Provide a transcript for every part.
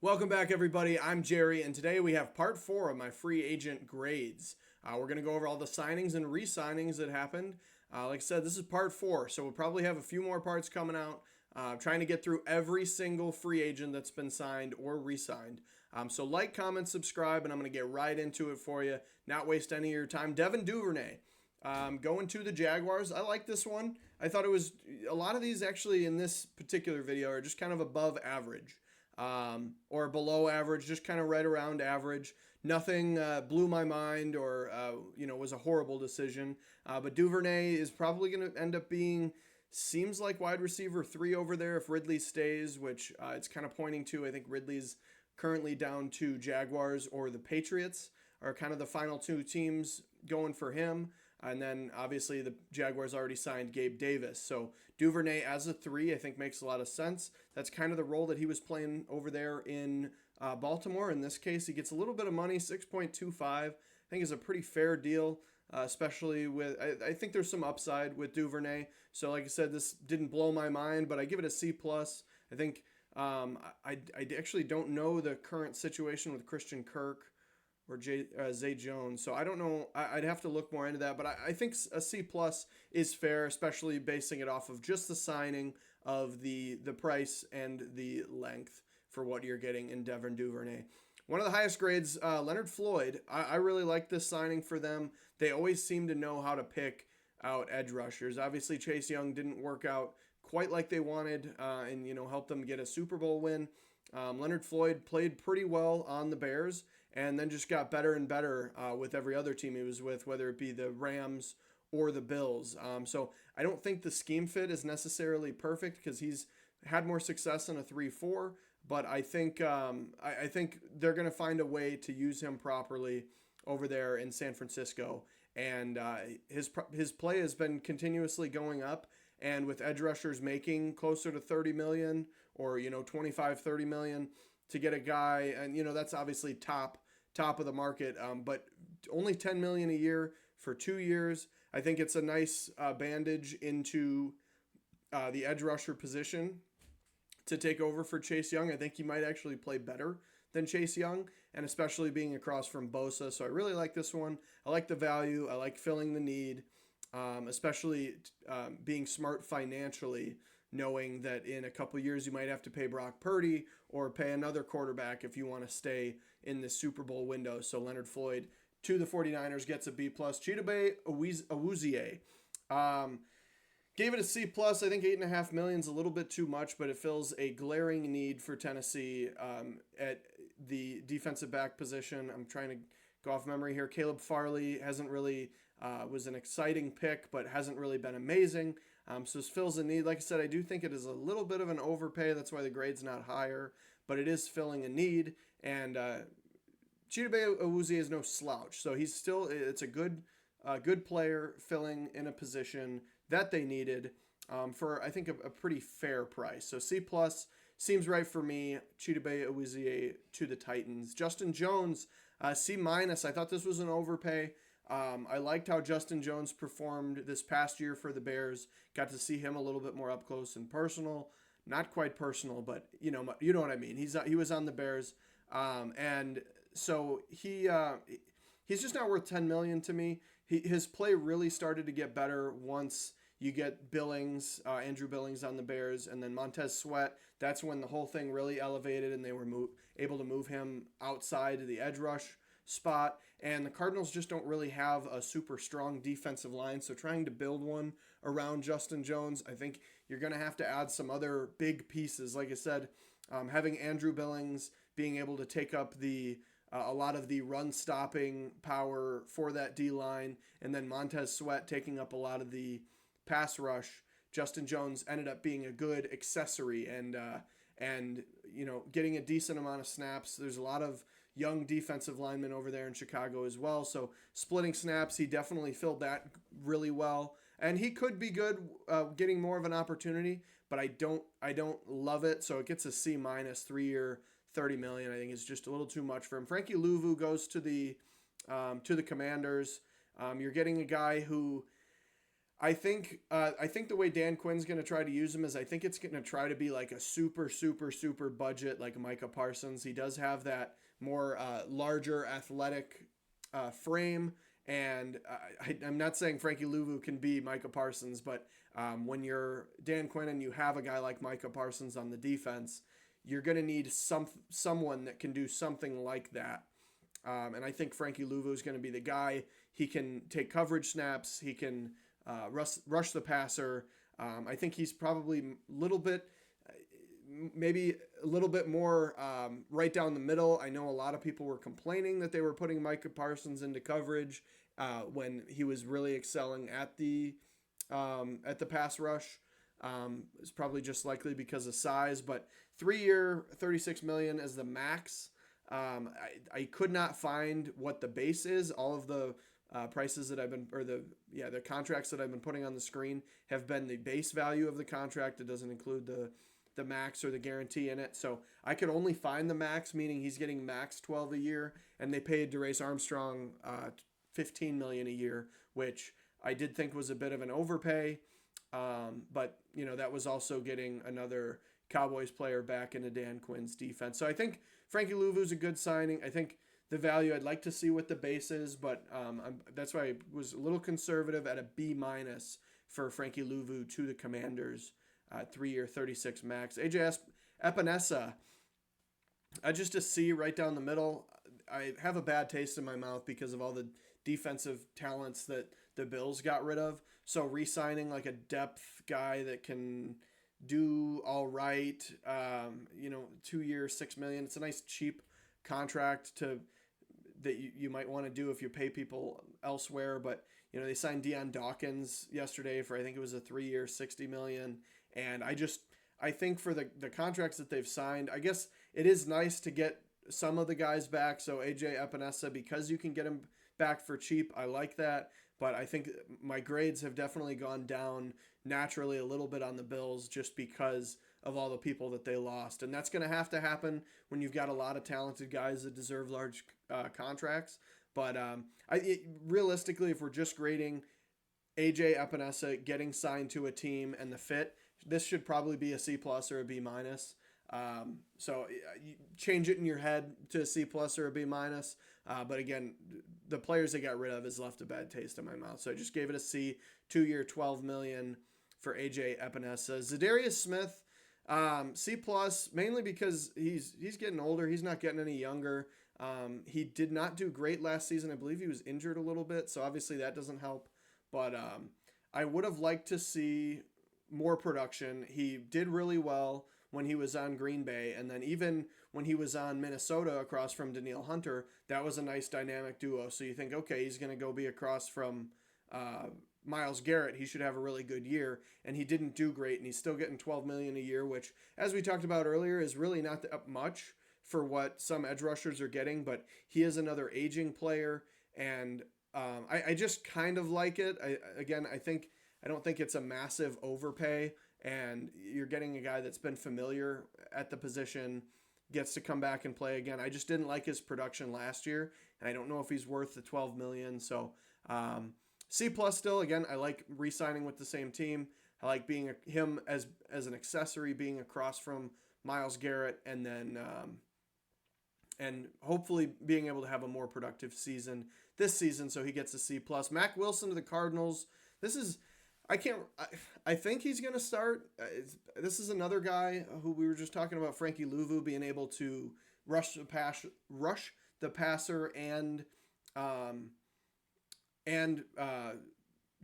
Welcome back, everybody. I'm Jerry, and today we have part 4 of my free agent grades. We're going to go over all the signings and re-signings that happened. Like I said, this is part 4, so we'll probably have a few more parts coming out. Trying to get through every single free agent that's been signed or re-signed. So like, comment, subscribe, and I'm going to get right into it for you. Not waste any of your time. Devin Duvernay, going to the Jaguars. I like this one. I thought it was a lot of these actually in this particular video are just kind of above average. Or below average, just kind of right around average. Nothing blew my mind or was a horrible decision. But Duvernay is probably going to end up being, seems like wide receiver 3 over there if Ridley stays, which it's kind of pointing to. I think Ridley's currently down to Jaguars or the Patriots are kind of the final 2 teams going for him. And then obviously the Jaguars already signed Gabe Davis. So Duvernay as a 3, I think makes a lot of sense. That's kind of the role that he was playing over there in Baltimore. In this case, he gets a little bit of money, 6.25. I think is a pretty fair deal, especially with, I think there's some upside with Duvernay. So like I said, this didn't blow my mind, but I give it a C+. I think I actually don't know the current situation with Christian Kirk or Zay Jones. So I don't know. I'd have to look more into that. But I think a C+ is fair, especially basing it off of just the signing of the price and the length for what you're getting in Devin Duvernay. One of the highest grades, Leonard Floyd. I really like this signing for them. They always seem to know how to pick out edge rushers. Obviously, Chase Young didn't work out quite like they wanted and helped them get a Super Bowl win. Leonard Floyd played pretty well on the Bears and then just got better and better with every other team he was with, whether it be the Rams or the Bills. So I don't think the scheme fit is necessarily perfect because he's had more success in a 3-4, but I think I think they're going to find a way to use him properly over there in San Francisco. And his play has been continuously going up. And with edge rushers making closer to 30 million or 25, 30 million, to get a guy, and that's obviously top of the market, but only 10 million a year for 2 years. I think it's a nice bandage into the edge rusher position to take over for Chase Young. I think he might actually play better than Chase Young, and especially being across from Bosa. So I really like this one. I like the value. I like filling the need, especially being smart financially, knowing that in a couple years you might have to pay Brock Purdy or pay another quarterback if you want to stay in the Super Bowl window. So Leonard Floyd to the 49ers gets a B+. Cheetah Bay Awuzie. Gave it a C+. I think $8.5 million is a little bit too much, but it fills a glaring need for Tennessee at the defensive back position. I'm trying to go off memory here. Caleb Farley hasn't really was an exciting pick, but hasn't really been amazing. So this fills a need. Like I said, I do think it is a little bit of an overpay. That's why the grade's not higher, but it is filling a need. And Cheetah Bay Awuzie is no slouch, so he's still, it's a good player filling in a position that they needed for, I think, a pretty fair price. So C+ seems right for me. Cheetah Bay Awuzie to the Titans. Justin Jones, C-. I thought this was an overpay. I liked how Justin Jones performed this past year for the Bears. Got to see him a little bit more up close and personal. Not quite personal, but you know what I mean. He was on the Bears, and so he's just not worth 10 million to me. His play really started to get better once you get Billings, Andrew Billings on the Bears, and then Montez Sweat. That's when the whole thing really elevated, and they were able to move him outside of the edge rush spot. And the Cardinals just don't really have a super strong defensive line, so trying to build one around Justin Jones, I think you're going to have to add some other big pieces. Like I said, having Andrew Billings being able to take up a lot of the run-stopping power for that D-line, and then Montez Sweat taking up a lot of the pass rush. Justin Jones ended up being a good accessory and getting a decent amount of snaps. There's a lot of young defensive linemen over there in Chicago as well, so splitting snaps, he definitely filled that really well. And he could be good getting more of an opportunity, but I don't love it, so it gets a C-, 3-year, 30 million. I think is just a little too much for him. Frankie Luvu goes to the Commanders. You're getting a guy who I think the way Dan Quinn's going to try to use him is I think it's going to try to be like a super budget like Micah Parsons. He does have that more larger athletic frame, and I'm not saying Frankie Luvu can be Micah Parsons, but when you're Dan Quinn and you have a guy like Micah Parsons on the defense, you're going to need someone that can do something like that. And I think Frankie Luvu is going to be the guy. He can take coverage snaps. He can rush the passer. I think he's probably maybe a little bit more right down the middle. I know a lot of people were complaining that they were putting Micah Parsons into coverage when he was really excelling at the pass rush. It's probably just likely because of size, but 3-year, $36 million as the max. I could not find what the base is. All of the prices that I've been, or the contracts that I've been putting on the screen have been the base value of the contract. It doesn't include the max or the guarantee in it. So I could only find the max, meaning he's getting max 12 a year, and they paid DeRace Armstrong $15 million a year, which I did think was a bit of an overpay. But that was also getting another Cowboys player back into Dan Quinn's defense. So I think Frankie Luvu's a good signing. I think the value I'd like to see what the base is, but that's why I was a little conservative at a B- for Frankie Luvu to the Commanders, 3-year, 36 max. AJ Epinesa, just a C right down the middle. I have a bad taste in my mouth because of all the defensive talents that the Bills got rid of. So re-signing like a depth guy that can do all right, 2 years, $6 million. It's a nice cheap contract that you might want to do if you pay people elsewhere. But they signed Deion Dawkins yesterday for, I think it was a 3-year, $60 million. And I think for the contracts that they've signed, I guess it is nice to get some of the guys back. So AJ Epinesa, because you can get him back for cheap, I like that. But I think my grades have definitely gone down naturally a little bit on the Bills just because of all the people that they lost. And that's going to happen when you've got a lot of talented guys that deserve large contracts. But realistically, if we're just grading AJ Epinesa getting signed to a team and the fit, this should probably be a C+ or a B-. So you change it in your head to a C+ or a B-. But again, the players they got rid of has left a bad taste in my mouth. So I just gave it a C, 2-year, $12 million for AJ Epinesa. Za'Darius Smith, C+, mainly because he's getting older. He's not getting any younger. He did not do great last season. I believe he was injured a little bit, so obviously that doesn't help. But I would have liked to see more production. He did really well when he was on Green Bay, and then even when he was on Minnesota across from Danielle Hunter, that was a nice dynamic duo. So you think, okay, he's going to go be across from Myles Garrett. He should have a really good year, and he didn't do great, and he's still getting $12 million a year, which, as we talked about earlier, is really not that much for what some edge rushers are getting, but he is another aging player, and I just kind of like it. I don't think it's a massive overpay, and you're getting a guy that's been familiar at the position, gets to come back and play again. I just didn't like his production last year, and I don't know if he's worth the $12 million. So C+ still. Again, I like re-signing with the same team. I like being him as an accessory, being across from Myles Garrett, and then and hopefully being able to have a more productive season this season. So he gets a C+. McWilson to the Cardinals. I think he's going to start. This is another guy who we were just talking about, Frankie Luvu, being able to rush the passer and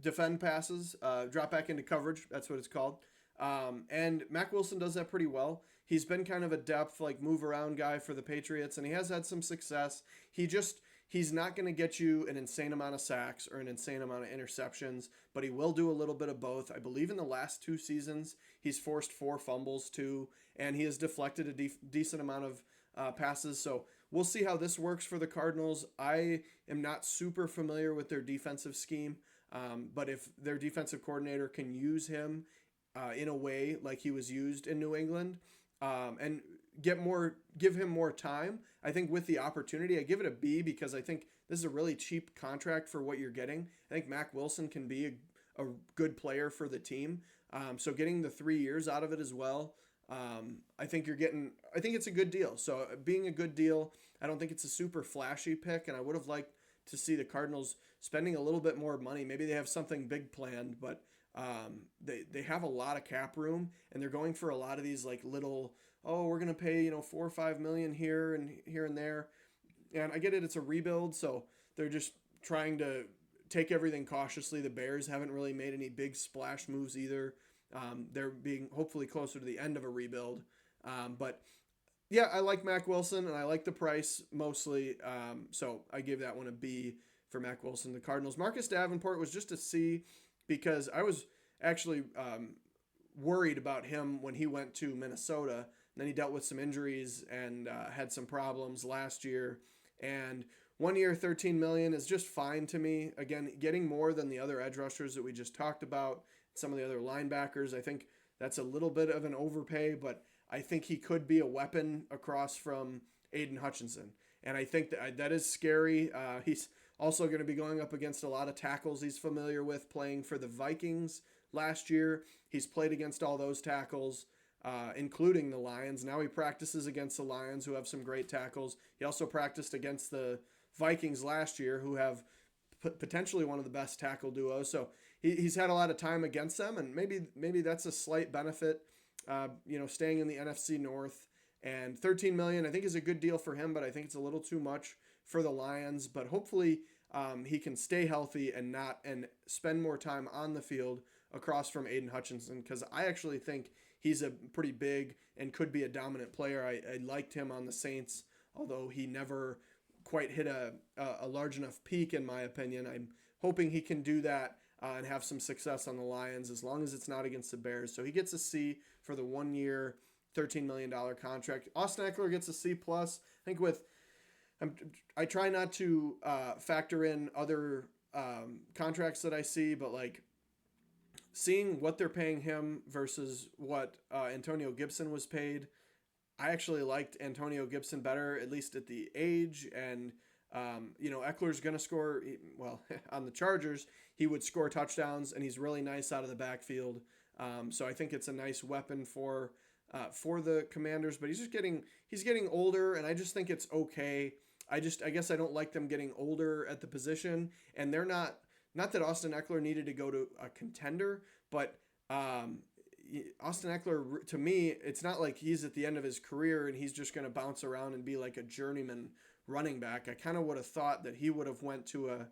defend passes, drop back into coverage. That's what it's called. And McWilson does that pretty well. He's been kind of a depth, like move around guy for the Patriots, and he has had some success. He's not going to get you an insane amount of sacks or an insane amount of interceptions, but he will do a little bit of both. I believe in the last 2 seasons, he's forced 4 fumbles too, and he has deflected a decent amount of passes. So we'll see how this works for the Cardinals. I am not super familiar with their defensive scheme, but if their defensive coordinator can use him in a way like he was used in New England, and give him more time, I think with the opportunity, I give it a B because I think this is a really cheap contract for what you're getting. I think McWilson can be a good player for the team. So getting the 3 years out of it as well, I think it's a good deal. So being a good deal, I don't think it's a super flashy pick, and I would have liked to see the Cardinals spending a little bit more money. Maybe they have something big planned, but they have a lot of cap room, and they're going for a lot of these like little, oh, we're gonna pay 4 or 5 million here and there, and I get it, it's a rebuild, so they're just trying to take everything cautiously. The Bears haven't really made any big splash moves either. They're being hopefully closer to the end of a rebuild. But yeah, I like mcwilson, and I like the price mostly. So I gave that one a B for mcwilson. The Cardinals. Marcus Davenport was just a C because I was actually worried about him when he went to Minnesota. And then he dealt with some injuries and had some problems last year. And 1 year, $13 million is just fine to me. Again, getting more than the other edge rushers that we just talked about, some of the other linebackers, I think that's a little bit of an overpay, but I think he could be a weapon across from Aiden Hutchinson. And I think that is scary. He's also going to be going up against a lot of tackles he's familiar with, playing for the Vikings last year. He's played against all those tackles, including the Lions. Now he practices against the Lions, who have some great tackles. He also practiced against the Vikings last year, who have potentially one of the best tackle duos. So he's had a lot of time against them, and maybe that's a slight benefit, staying in the NFC North. And $13 million, I think, is a good deal for him, but I think it's a little too much for the Lions. But hopefully he can stay healthy and spend more time on the field across from Aiden Hutchinson, because I actually think he's a pretty big and could be a dominant player. I liked him on the Saints, although he never quite hit a large enough peak, in my opinion. I'm hoping he can do that and have some success on the Lions, as long as it's not against the Bears. So he gets a C for the 1 year, $13 million contract. Austin Eckler gets a C+. I think I try not to factor in other contracts that I see, but like seeing what they're paying him versus what Antonio Gibson was paid, I actually liked Antonio Gibson better, at least at the age. And, Eckler's going to score, on the Chargers, he would score touchdowns, and he's really nice out of the backfield. So I think it's a nice weapon for the Commanders, but he's getting older, and I just think it's okay. I guess I don't like them getting older at the position, and they're not that Austin Eckler needed to go to a contender, but Austin Eckler, to me, it's not like he's at the end of his career and he's just going to bounce around and be like a journeyman running back. I kind of would have thought that he would have went to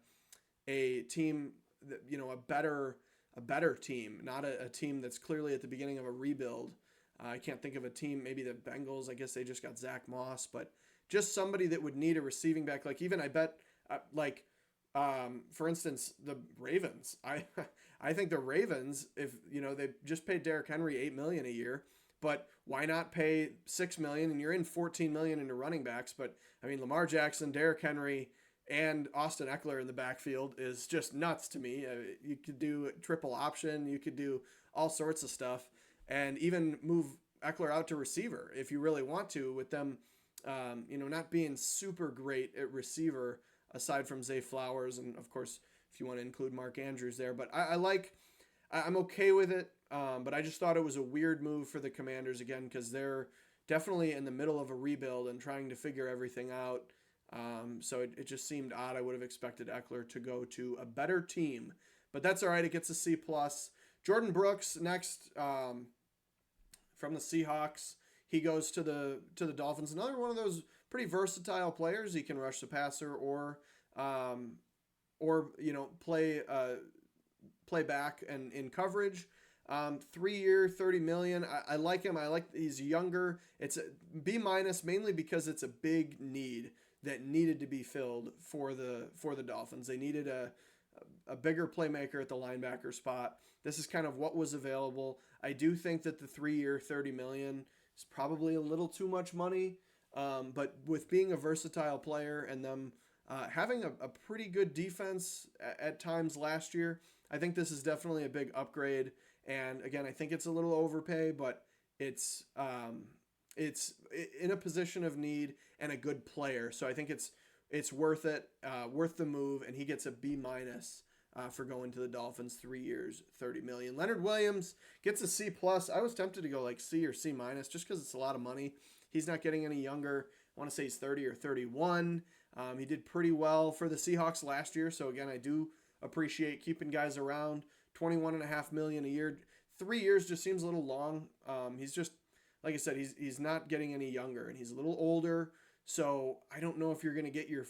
a team that, a better team, not a team that's clearly at the beginning of a rebuild. I can't think of a team, maybe the Bengals. I guess they just got Zach Moss, but just somebody that would need a receiving back. Like even I bet, for instance, the Ravens. I think the Ravens, if they just paid Derrick Henry $8 million a year, but why not pay $6 million, and you're in $14 million into running backs? But I mean, Lamar Jackson, Derrick Henry, and Austin Eckler in the backfield is just nuts to me. You could do triple option, you could do all sorts of stuff, and even move Eckler out to receiver if you really want to, with them, not being super great at receiver aside from Zay Flowers, and of course, if you want to include Mark Andrews there. But I'm okay with it, but I just thought it was a weird move for the Commanders, again, because they're definitely in the middle of a rebuild and trying to figure everything out. So it just seemed odd. I would have expected Eckler to go to a better team, but that's all right. It gets a C+. Jordan Brooks next, from the Seahawks. He goes to the Dolphins. Another one of those pretty versatile players. He can rush the passer or play back and in coverage. 3 year, $30 million. I like him. He's younger. It's a B- mainly because it's a big need that needed to be filled for the Dolphins. They needed a bigger playmaker at the linebacker spot. This is kind of what was available. I do think that the 3 year, $30 million is probably a little too much money. But with being a versatile player and them having a pretty good defense at times last year, I think this is definitely a big upgrade. And again, I think it's a little overpay, but it's in a position of need and a good player. So I think it's worth it, worth the move, and he gets a B-. for going to the Dolphins. 3 years, $30 million. Leonard Williams gets a C plus. I was tempted to go like C or C minus just because it's a lot of money. He's not getting any younger. I want to say he's 30 or 31. He did pretty well for the Seahawks last year. So again, I do appreciate keeping guys around. $21.5 million a year. 3 years just seems a little long. He's just, like I said, he's not getting any younger, and he's a little older. So I don't know if you're going to get your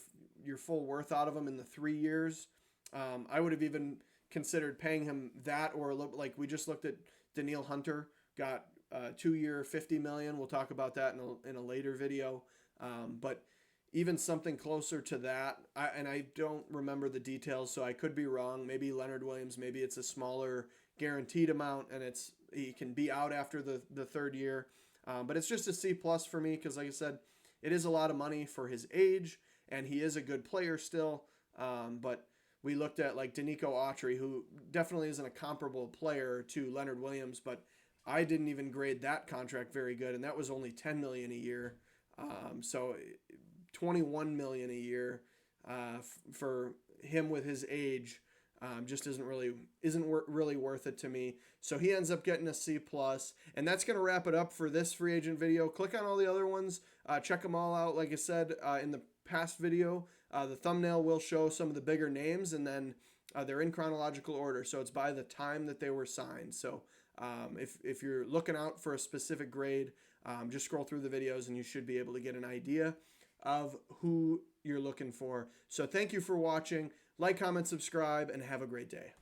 full worth out of him in the 3 years. I would have even considered paying him that, or like we just looked at Danielle Hunter, got 2 year, $50 million. We'll talk about that in a later video. But even something closer to that, and I don't remember the details, so I could be wrong. Maybe Leonard Williams, maybe it's a smaller guaranteed amount, and he can be out after the third year. But it's just a C plus for me because, like I said, it is a lot of money for his age, and he is a good player still. But we looked at like Danico Autry, who definitely isn't a comparable player to Leonard Williams, but I didn't even grade that contract very good, and that was only $10 million a year. So $21 million a year for him with his age just isn't really worth it to me. So he ends up getting a C plus, and that's going to wrap it up for this free agent video. Click on all the other ones, check them all out. Like I said in the past video, the thumbnail will show some of the bigger names, and then they're in chronological order, so it's by the time that they were signed. So if you're looking out for a specific grade, just scroll through the videos and you should be able to get an idea of who you're looking for. So thank you for watching. Like, comment, subscribe, and have a great day.